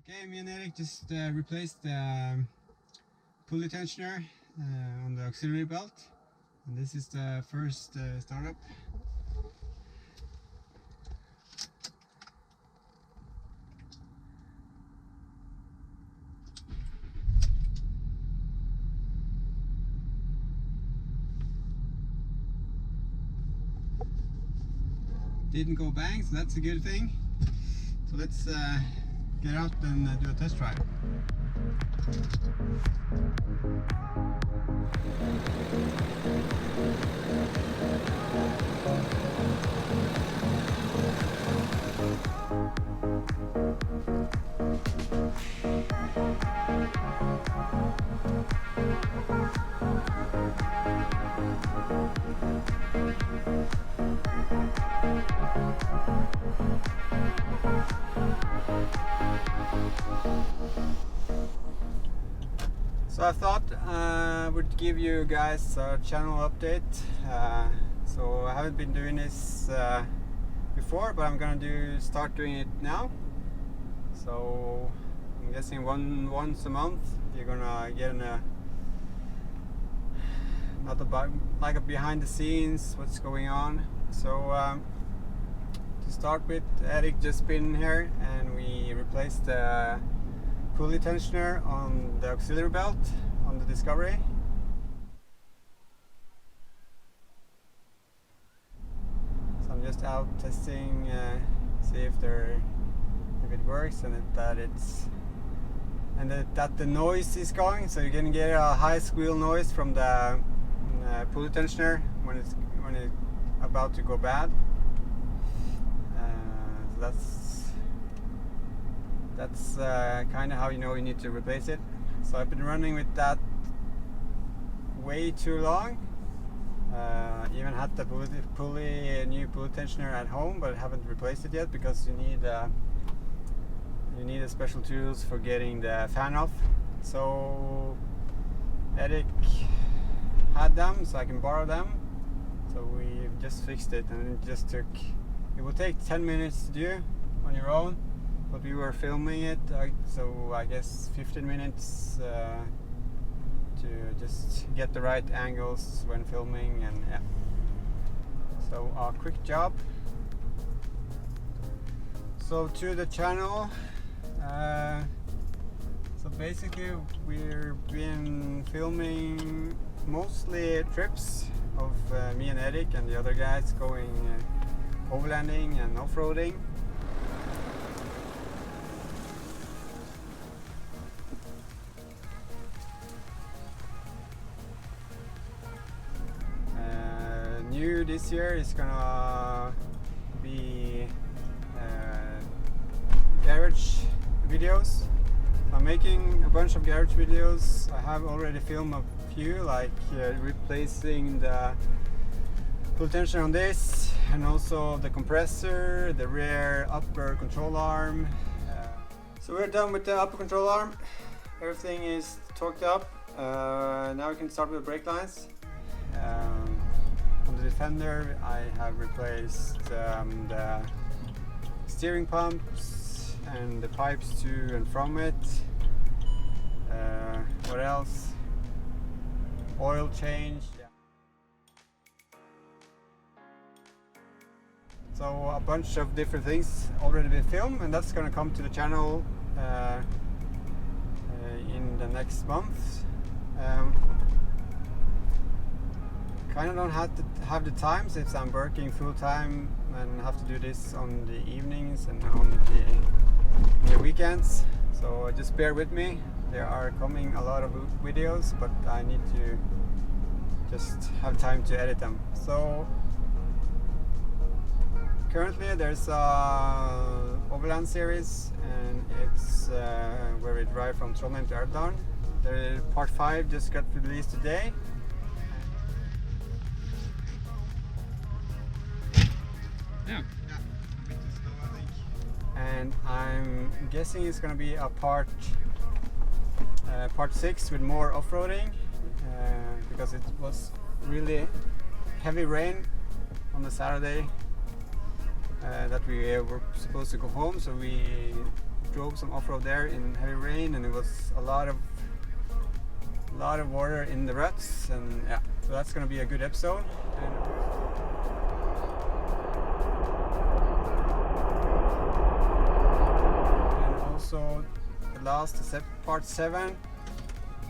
Okay, me and Eric just replaced the pulley tensioner on the auxiliary belt, and this is the first startup. Didn't go bang, so that's a good thing. So let's get out and do a test drive. So I thought I would give you guys a channel update. So I haven't been doing this before, but I'm gonna start doing it now. So I'm guessing once a month you're gonna get like a behind the scenes, what's going on. So to start with, Eric just been here and we replaced the pulley tensioner on the auxiliary belt on the Discovery. So I'm just out testing, see if it works and that the noise is going. So you're gonna get a high squeal noise from the pulley tensioner when it's about to go bad. So that's kind of how you know you need to replace it. So I've been running with that way too long. Even had the new pulley tensioner at home, but haven't replaced it yet because you need a special tools for getting the fan off. So Eric had them, so I can borrow them. So we just fixed it, and it will take 10 minutes to do on your own. But we were filming it, so I guess 15 minutes to just get the right angles when filming, and yeah. So a quick job. So to the channel. So basically we've been filming mostly trips of me and Eric and the other guys going overlanding and off-roading. New this year is gonna be garage videos. I'm making a bunch of garage videos. I have already filmed a few, like replacing the pulley tensioner on this, and also the compressor, the rear upper control arm. So we're done with the upper control arm. Everything is torqued up. Now we can start with the brake lines. On the Defender, I have replaced the steering pumps and the pipes to and from it. What else? Oil change. Yeah. So a bunch of different things already been filmed, and that's going to come to the channel in the next month. Kind of don't have the time since I'm working full time and have to do this on the evenings and on the weekends. So just bear with me. There are coming a lot of videos, but I need to just have time to edit them. So currently there's a Overland series, and it's where we drive from Trondheim to Overland. The part 5 just got released today. Yeah. And I'm guessing it's gonna be a part 6 with more off-roading, because it was really heavy rain on the Saturday that we were supposed to go home, so we drove some off-road there in heavy rain, and it was a lot of water in the ruts, and yeah, so that's gonna be a good episode. And also the last part 7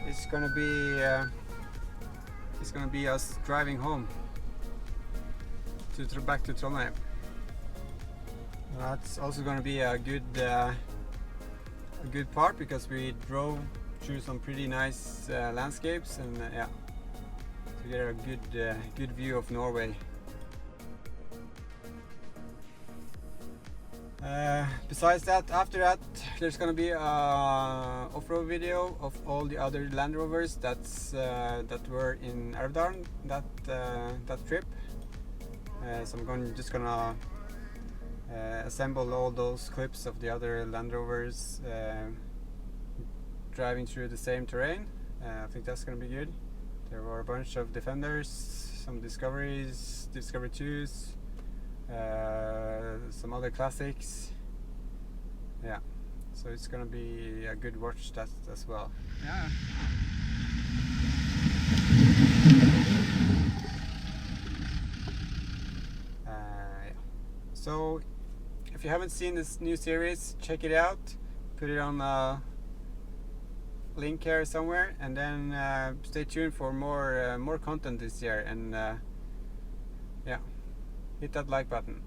is gonna be us driving home back to Trondheim. That's also going to be a good part, because we drove through some pretty nice landscapes, and yeah, to get a good view of Norway. Besides that, after that, there's going to be a off-road video of all the other Land Rovers that were in Elvdalen that trip. So I'm just gonna assemble all those clips of the other Land Rovers driving through the same terrain. I think that's gonna be good. There were a bunch of Defenders, some Discoveries, Discovery 2s, some other Classics. Yeah, so it's gonna be a good watch that as well. Yeah. So if you haven't seen this new series, check it out. Put it on a link here somewhere, and then stay tuned for more content this year. And yeah, hit that like button.